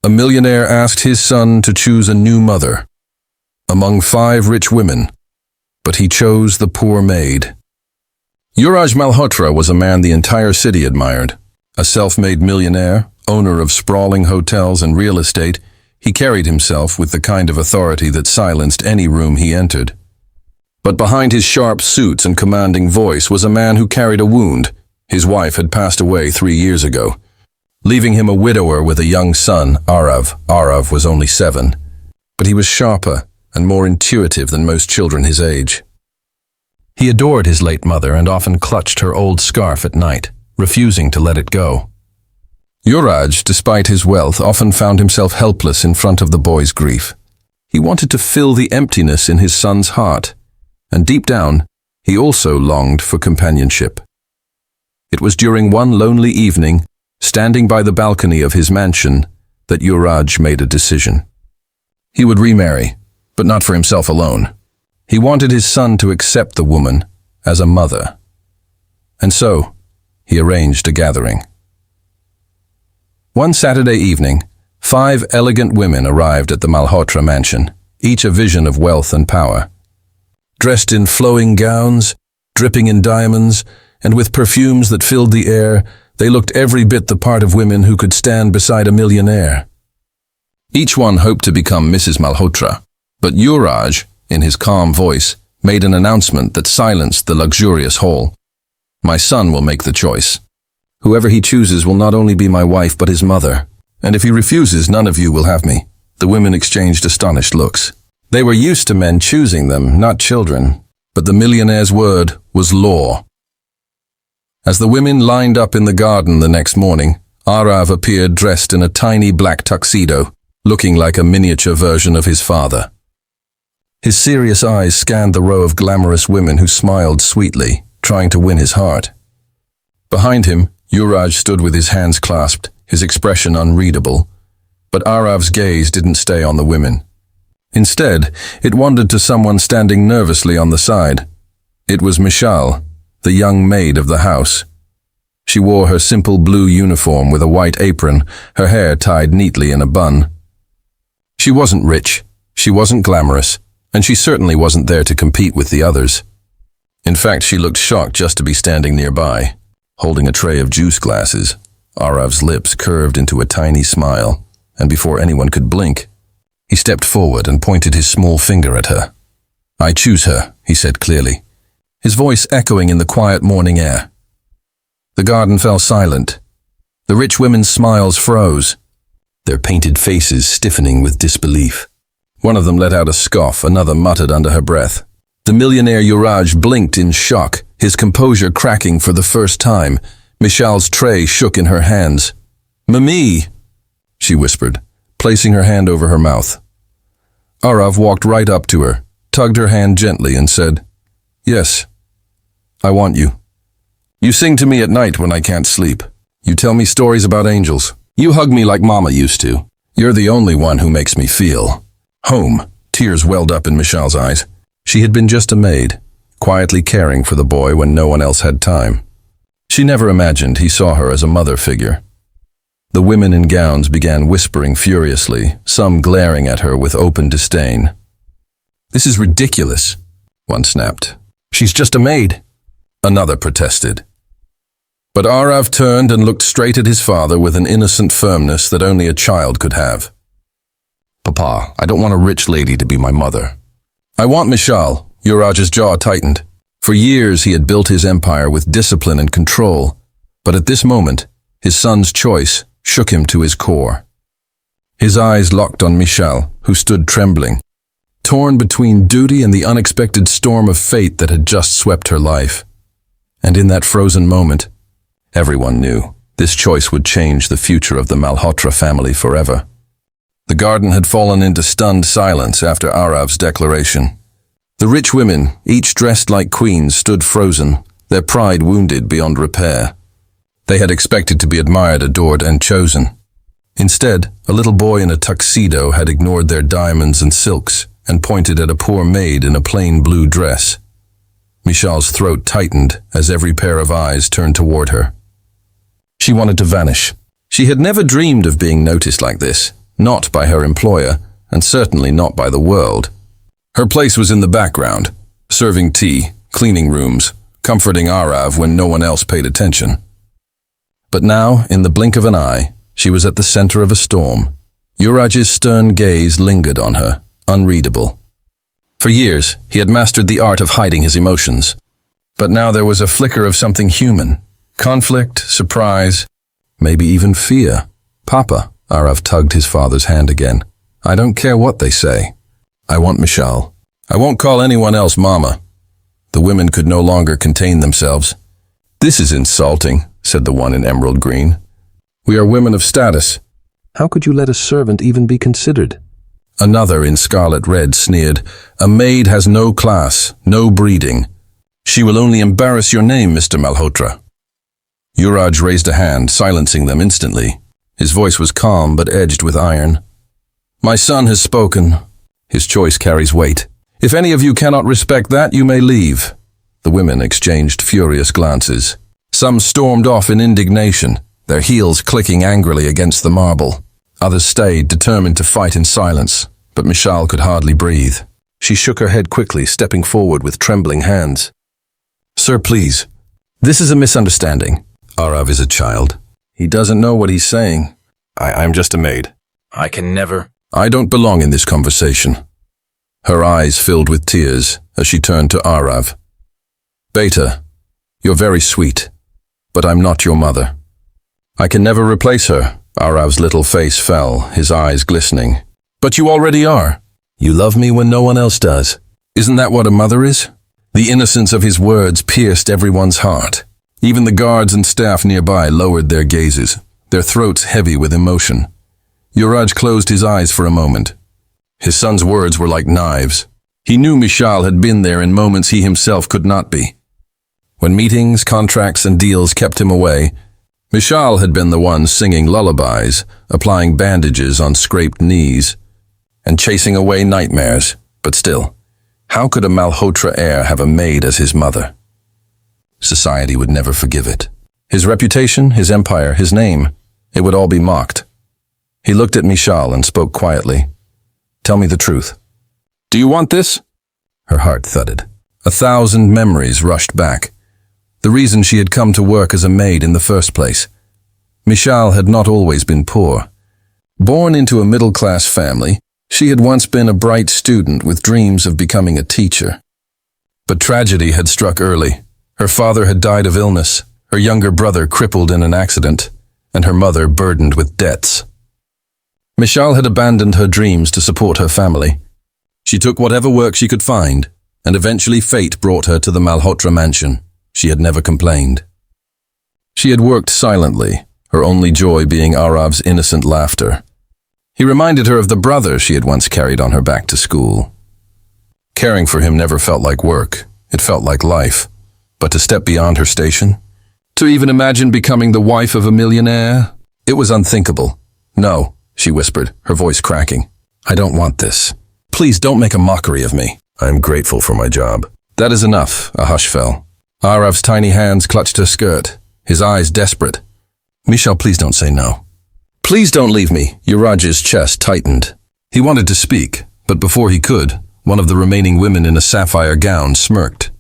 a millionaire asked his son to choose a new mother among 5 rich women, but he chose the poor maid. Youraj Malhotra was a man the entire city admired. A self-made millionaire, owner of sprawling hotels and real estate, he carried himself with the kind of authority that silenced any room he entered. But behind his sharp suits and commanding voice was a man who carried a wound. His wife had passed away 3 years ago, leaving him a widower with a young son, Aarav. Aarav was only 7, but he was sharper and more intuitive than most children his age. He adored his late mother and often clutched her old scarf at night, refusing to let it go. Youraj, despite his wealth, often found himself helpless in front of the boy's grief. He wanted to fill the emptiness in his son's heart, and deep down, he also longed for companionship. It was during one lonely evening, standing by the balcony of his mansion, that Youraj made a decision. He would remarry, but not for himself alone. He wanted his son to accept the woman as a mother. And so, he arranged a gathering. One Saturday evening, 5 elegant women arrived at the Malhotra mansion, each a vision of wealth and power. Dressed in flowing gowns, dripping in diamonds, and with perfumes that filled the air, they looked every bit the part of women who could stand beside a millionaire. Each one hoped to become Mrs. Malhotra, but Youraj, in his calm voice, made an announcement that silenced the luxurious hall. "My son will make the choice. Whoever he chooses will not only be my wife but his mother, and if he refuses, none of you will have me." The women exchanged astonished looks. They were used to men choosing them, not children, but the millionaire's word was law. As the women lined up in the garden the next morning, Aarav appeared dressed in a tiny black tuxedo, looking like a miniature version of his father. His serious eyes scanned the row of glamorous women who smiled sweetly, trying to win his heart. Behind him, Youraj stood with his hands clasped, his expression unreadable. But Aarav's gaze didn't stay on the women. Instead, it wandered to someone standing nervously on the side. It was Mishal, the young maid of the house. She wore her simple blue uniform with a white apron, her hair tied neatly in a bun. She wasn't rich, she wasn't glamorous, and she certainly wasn't there to compete with the others. In fact, she looked shocked just to be standing nearby, holding a tray of juice glasses. Aarav's lips curved into a tiny smile, and before anyone could blink, he stepped forward and pointed his small finger at her. "I choose her," he said clearly, his voice echoing in the quiet morning air. The garden fell silent. The rich women's smiles froze, their painted faces stiffening with disbelief. One of them let out a scoff, another muttered under her breath. The millionaire Youraj blinked in shock, his composure cracking for the first time. Mishal's tray shook in her hands. "Mami," she whispered, placing her hand over her mouth. Aarav walked right up to her, tugged her hand gently and said, "Yes, I want you. You sing to me at night when I can't sleep. You tell me stories about angels. You hug me like Mama used to. You're the only one who makes me feel home." Tears welled up in Mishal's eyes. She had been just a maid, quietly caring for the boy when no one else had time. She never imagined he saw her as a mother figure. The women in gowns began whispering furiously, some glaring at her with open disdain. "This is ridiculous," one snapped. "She's just a maid," another protested. But Aarav turned and looked straight at his father with an innocent firmness that only a child could have. "Papa, I don't want a rich lady to be my mother. I want Mishal." Youraj's jaw tightened. For years he had built his empire with discipline and control, but at this moment, his son's choice shook him to his core. His eyes locked on Mishal, who stood trembling, torn between duty and the unexpected storm of fate that had just swept her life. And in that frozen moment, everyone knew this choice would change the future of the Malhotra family forever. The garden had fallen into stunned silence after Aarav's declaration. The rich women, each dressed like queens, stood frozen, their pride wounded beyond repair. They had expected to be admired, adored, and chosen. Instead, a little boy in a tuxedo had ignored their diamonds and silks and pointed at a poor maid in a plain blue dress. Mishal's throat tightened as every pair of eyes turned toward her. She wanted to vanish. She had never dreamed of being noticed like this, not by her employer, and certainly not by the world. Her place was in the background, serving tea, cleaning rooms, comforting Aarav when no one else paid attention. But now, in the blink of an eye, she was at the center of a storm. Youraj's stern gaze lingered on her, unreadable. For years, he had mastered the art of hiding his emotions. But now there was a flicker of something human. Conflict, surprise, maybe even fear. "Papa," Aarav tugged his father's hand again. "I don't care what they say. I want Mishal. I won't call anyone else Mama." The women could no longer contain themselves. "This is insulting," said the one in emerald green. "We are women of status. How could you let a servant even be considered?" Another in scarlet red sneered, "A maid has no class, no breeding. She will only embarrass your name, Mr. Malhotra." Youraj raised a hand, silencing them instantly. His voice was calm but edged with iron. "My son has spoken. His choice carries weight. If any of you cannot respect that, you may leave." The women exchanged furious glances. Some stormed off in indignation, their heels clicking angrily against the marble. Others stayed, determined to fight in silence, but Mishal could hardly breathe. She shook her head quickly, stepping forward with trembling hands. "Sir, please. This is a misunderstanding. Aarav is a child. He doesn't know what he's saying. I'm just a maid. I can never." I don't belong in this conversation." Her eyes filled with tears as she turned to Aarav. "Beta, you're very sweet, but I'm not your mother. I can never replace her." Aarav's little face fell, his eyes glistening. "But you already are. You love me when no one else does. Isn't that what a mother is?" The innocence of his words pierced everyone's heart. Even the guards and staff nearby lowered their gazes, their throats heavy with emotion. Youraj closed his eyes for a moment. His son's words were like knives. He knew Mishal had been there in moments he himself could not be. When meetings, contracts, and deals kept him away, Mishal had been the one singing lullabies, applying bandages on scraped knees, and chasing away nightmares. But still, how could a Malhotra heir have a maid as his mother? Society would never forgive it. His reputation, his empire, his name, it would all be mocked. He looked at Mishal and spoke quietly. "Tell me the truth. Do you want this?" Her heart thudded. 1,000 memories rushed back. The reason she had come to work as a maid in the first place. Mishal had not always been poor. Born into a middle-class family, she had once been a bright student with dreams of becoming a teacher. But tragedy had struck early. Her father had died of illness, her younger brother crippled in an accident, and her mother burdened with debts. Mishal had abandoned her dreams to support her family. She took whatever work she could find, and eventually fate brought her to the Malhotra mansion. She had never complained. She had worked silently, her only joy being Aarav's innocent laughter. He reminded her of the brother she had once carried on her back to school. Caring for him never felt like work, it felt like life. But to step beyond her station, to even imagine becoming the wife of a millionaire, it was unthinkable. "No," she whispered, her voice cracking. "I don't want this. Please don't make a mockery of me. I'm grateful for my job." "That is enough." A hush fell. Aarav's tiny hands clutched her skirt, his eyes desperate. "Mishal, please don't say no. Please don't leave me." Youraj's chest tightened. He wanted to speak, but before he could, one of the remaining women in a sapphire gown smirked.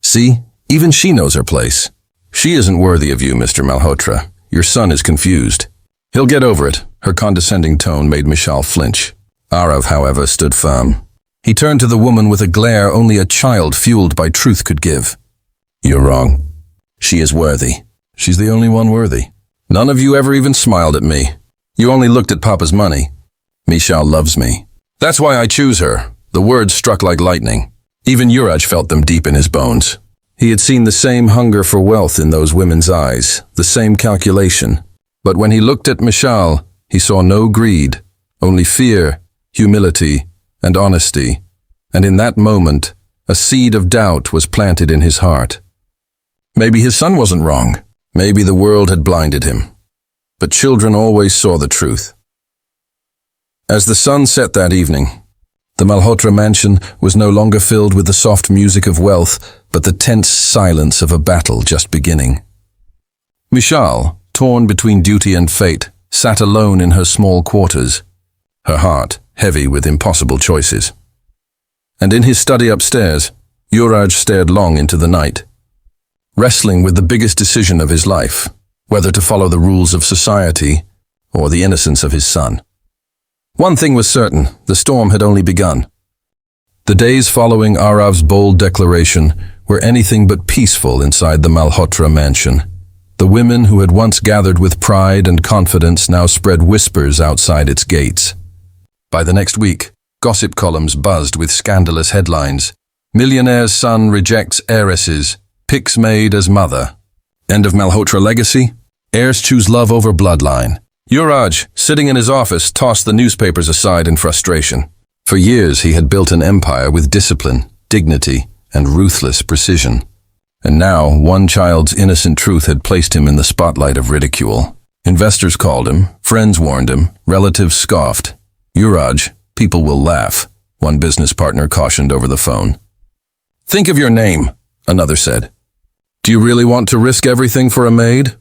"See, even she knows her place. She isn't worthy of you, Mr. Malhotra. Your son is confused. He'll get over it." Her condescending tone made Mishal flinch. Aarav, however, stood firm. He turned to the woman with a glare only a child fueled by truth could give. "You're wrong. She is worthy. She's the only one worthy. None of you ever even smiled at me. You only looked at Papa's money. Mishal loves me. That's why I choose her." The words struck like lightning. Even Youraj felt them deep in his bones. He had seen the same hunger for wealth in those women's eyes, the same calculation. But when he looked at Mishal, he saw no greed, only fear, humility, and honesty. And in that moment, a seed of doubt was planted in his heart. Maybe his son wasn't wrong. Maybe the world had blinded him. But children always saw the truth. As the sun set that evening, the Malhotra mansion was no longer filled with the soft music of wealth, but the tense silence of a battle just beginning. Mishal, torn between duty and fate, sat alone in her small quarters. her heart heavy with impossible choices. And in his study upstairs, Youraj stared long into the night, wrestling with the biggest decision of his life, whether to follow the rules of society or the innocence of his son. One thing was certain, the storm had only begun. The days following Aarav's bold declaration were anything but peaceful inside the Malhotra mansion. The women who had once gathered with pride and confidence now spread whispers outside its gates. By the next week, gossip columns buzzed with scandalous headlines. Millionaire's son rejects heiresses, picks Maid as mother. End of Malhotra legacy? Heirs choose love over bloodline. Youraj, sitting in his office, tossed the newspapers aside in frustration. For years he had built an empire with discipline, dignity, and ruthless precision. And now one child's innocent truth had placed him in the spotlight of ridicule. Investors called him, friends warned him, relatives scoffed. Youraj, people will laugh, one business partner cautioned over the phone. Think of your name, another said. Do you really want to risk everything for a maid?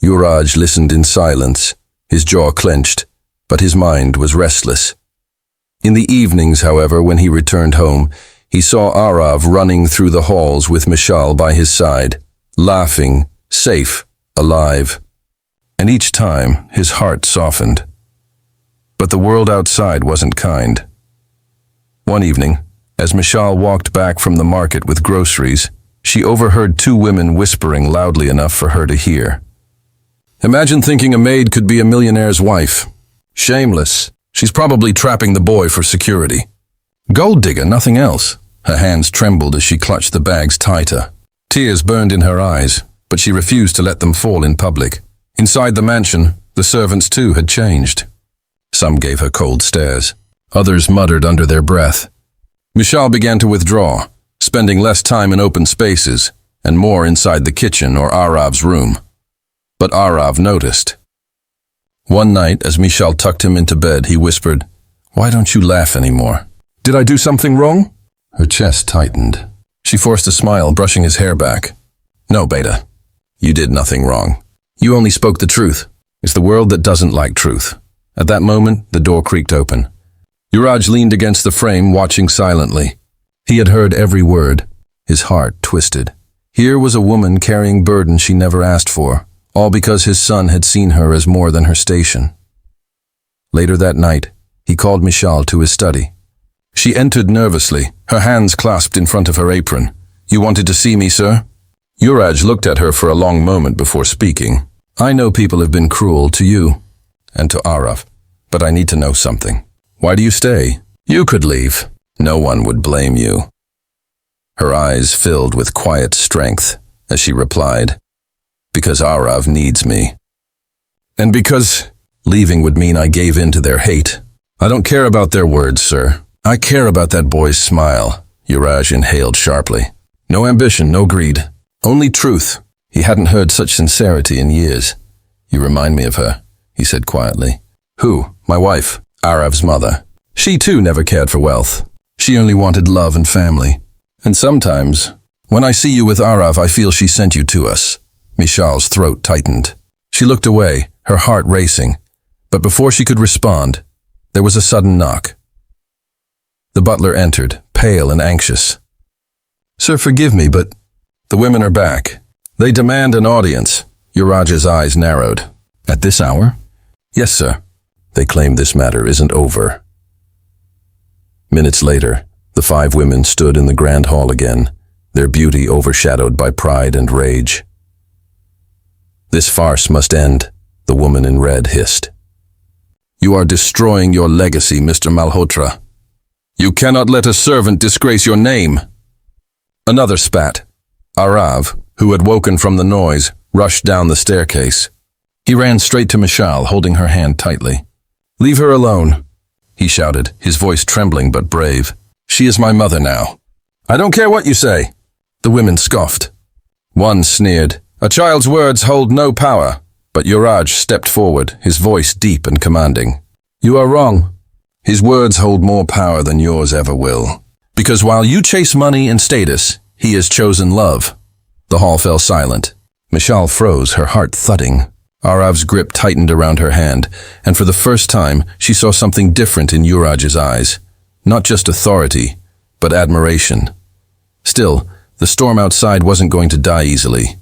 Youraj listened in silence, his jaw clenched, but his mind was restless. In the evenings, however, when he returned home, he saw Aarav running through the halls with Mishal by his side, laughing, safe, alive. And each time, his heart softened. But the world outside wasn't kind. One evening, as Mishal walked back from the market with groceries, she overheard two women whispering loudly enough for her to hear. Imagine thinking a maid could be a millionaire's wife. Shameless. She's probably trapping the boy for security. Gold digger, nothing else. Her hands trembled as she clutched the bags tighter. Tears burned in her eyes, but she refused to let them fall in public. Inside the mansion, the servants too had changed. Some gave her cold stares. Others muttered under their breath. Mishal began to withdraw, spending less time in open spaces and more inside the kitchen or Aarav's room. But Aarav noticed. One night, as Mishal tucked him into bed, he whispered, "Why don't you laugh anymore? Did I do something wrong?" Her chest tightened. She forced a smile, brushing his hair back. "No, Beta. You did nothing wrong. You only spoke the truth. It's the world that doesn't like truth." At that moment, the door creaked open. Youraj leaned against the frame, watching silently. He had heard every word. His heart twisted. Here was a woman carrying burdens she never asked for, all because his son had seen her as more than her station. Later that night, he called Mishal to his study. She entered nervously, her hands clasped in front of her apron. "You wanted to see me, sir?" Youraj looked at her for a long moment before speaking. "I know people have been cruel to you and to Aarav, but I need to know something. Why do you stay? You could leave. No one would blame you." Her eyes filled with quiet strength as she replied, "Because Aarav needs me. And because leaving would mean I gave in to their hate. I don't care about their words, sir. I care about that boy's smile." Youraj inhaled sharply. "No ambition, no greed. Only truth." He hadn't heard such sincerity in years. "You remind me of her," he said quietly. "Who? My wife, Aarav's mother. She too never cared for wealth. She only wanted love and family. And sometimes, when I see you with Aarav, I feel she sent you to us." Mishal's throat tightened. She looked away, her heart racing. But before she could respond, there was a sudden knock. The butler entered, pale and anxious. "Sir, forgive me, but the women are back. They demand an audience." Youraj's eyes narrowed. "At this hour?" "Yes, sir. They claim this matter isn't over." Minutes later, the 5 women stood in the grand hall again, their beauty overshadowed by pride and rage. "This farce must end," the woman in red hissed. "You are destroying your legacy, Mr. Malhotra. You cannot let a servant disgrace your name." Another spat. Aarav, who had woken from the noise, rushed down the staircase. He ran straight to Mishal, holding her hand tightly. "Leave her alone," he shouted, his voice trembling but brave. "She is my mother now." "I don't care what you say." The women scoffed. One sneered, "A child's words hold no power." But Youraj stepped forward, his voice deep and commanding. "You are wrong. His words hold more power than yours ever will. Because while you chase money and status, he has chosen love." The hall fell silent. Mishal froze, her heart thudding. Aarav's grip tightened around her hand, and for the first time, she saw something different in Youraj's eyes. Not just authority, but admiration. Still, the storm outside wasn't going to die easily.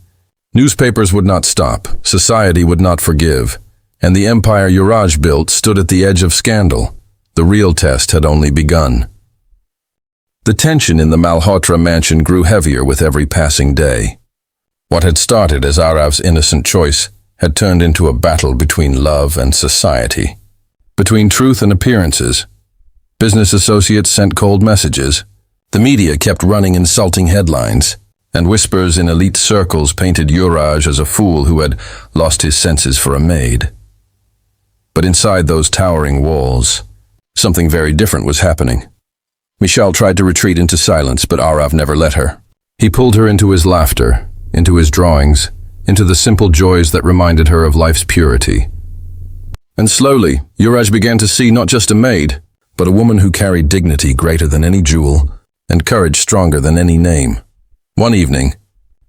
Newspapers would not stop, society would not forgive, and the empire Youraj built stood at the edge of scandal. The real test had only begun. The tension in the Malhotra mansion grew heavier with every passing day. What had started as Aarav's innocent choice had turned into a battle between love and society, between truth and appearances. Business associates sent cold messages. The media kept running insulting headlines, and whispers in elite circles painted Youraj as a fool who had lost his senses for a maid. But inside those towering walls, something very different was happening. Mishal tried to retreat into silence, but Aarav never let her. He pulled her into his laughter, into his drawings, into the simple joys that reminded her of life's purity. And slowly, Youraj began to see not just a maid, but a woman who carried dignity greater than any jewel, and courage stronger than any name. One evening,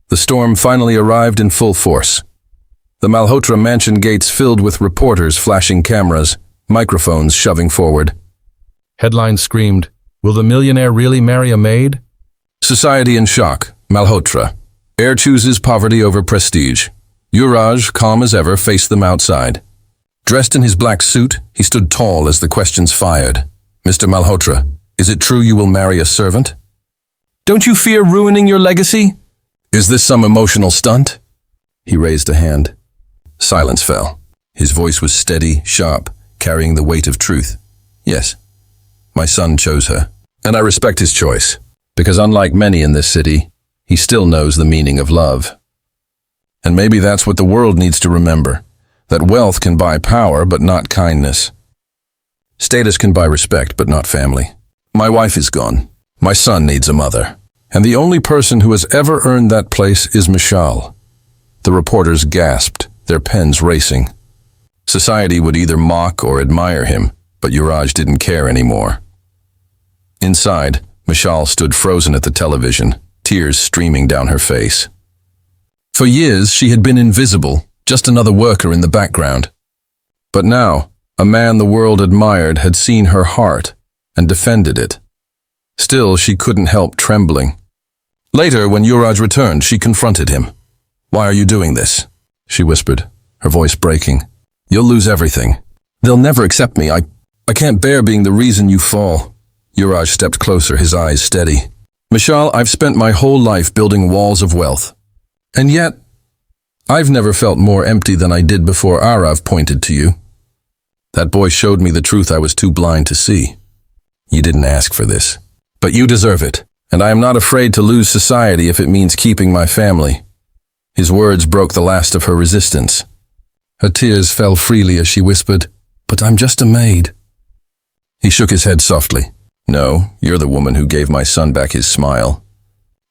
the storm finally arrived in full force. The Malhotra mansion gates filled with reporters flashing cameras, microphones shoving forward. Headlines screamed, "Will the millionaire really marry a maid?" Society in shock. Malhotra. Heir chooses poverty over prestige. Youraj, calm as ever, faced them outside. Dressed in his black suit, he stood tall as the questions fired. "Mr. Malhotra, is it true you will marry a servant? Don't you fear ruining your legacy? Is this some emotional stunt?" He raised a hand. Silence fell. His voice was steady, sharp, carrying the weight of truth. "Yes, my son chose her, and I respect his choice, because unlike many in this city, he still knows the meaning of love. And maybe that's what the world needs to remember, that wealth can buy power, but not kindness. Status can buy respect, but not family. My wife is gone. My son needs a mother. And the only person who has ever earned that place is Mishal." The reporters gasped, their pens racing. Society would either mock or admire him, but Youraj didn't care anymore. Inside, Mishal stood frozen at the television, tears streaming down her face. For years, she had been invisible, just another worker in the background. But now, a man the world admired had seen her heart and defended it. Still, she couldn't help trembling. Later, when Youraj returned, she confronted him. "Why are you doing this?" she whispered, her voice breaking. "You'll lose everything. They'll never accept me. I can't bear being the reason you fall." Youraj stepped closer, his eyes steady. "Mishal, I've spent my whole life building walls of wealth. And yet, I've never felt more empty than I did before Aarav pointed to you. That boy showed me the truth I was too blind to see. You didn't ask for this, but you deserve it, and I am not afraid to lose society if it means keeping my family." His words broke the last of her resistance. Her tears fell freely as she whispered, "But I'm just a maid." He shook his head softly. "No, you're the woman who gave my son back his smile.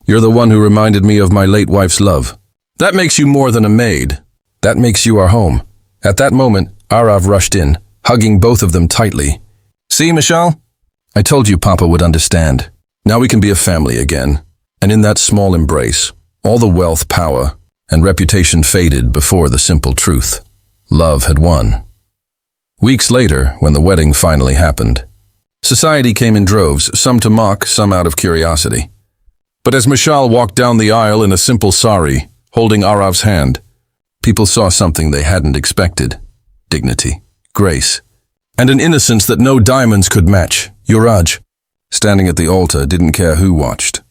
You're the one who reminded me of my late wife's love. That makes you more than a maid. That makes you our home." At that moment, Aarav rushed in, hugging both of them tightly. "See, Mishal? I told you Papa would understand. Now we can be a family again." And in that small embrace, all the wealth, power, and reputation faded before the simple truth. Love had won. Weeks later, when the wedding finally happened, society came in droves, some to mock, some out of curiosity. But as Mishal walked down the aisle in a simple sari, holding Aarav's hand, people saw something they hadn't expected. Dignity, grace, and an innocence that no diamonds could match. Youraj, standing at the altar, didn't care who watched.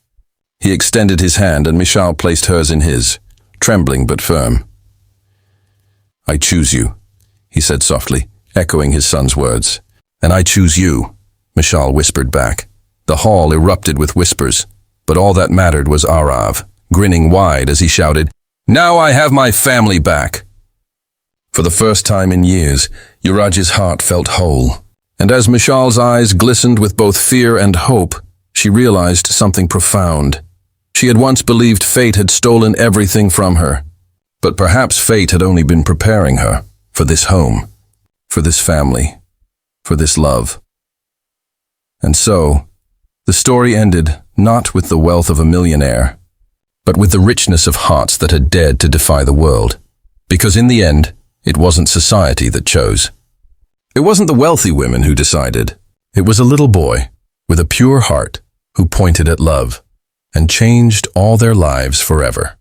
He extended his hand and Mishal placed hers in his, trembling but firm. "I choose you," he said softly, echoing his son's words. "And I choose you," Mishal whispered back. The hall erupted with whispers, but all that mattered was Aarav, grinning wide as he shouted, "Now I have my family back!" For the first time in years, Youraj's heart felt whole. And as Mishal's eyes glistened with both fear and hope, she realized something profound. She had once believed fate had stolen everything from her, but perhaps fate had only been preparing her for this home, for this family, for this love. And so, the story ended not with the wealth of a millionaire, but with the richness of hearts that had dared to defy the world. Because in the end, It wasn't society that chose. It wasn't the wealthy women who decided. It was a little boy with a pure heart who pointed at love and changed all their lives forever.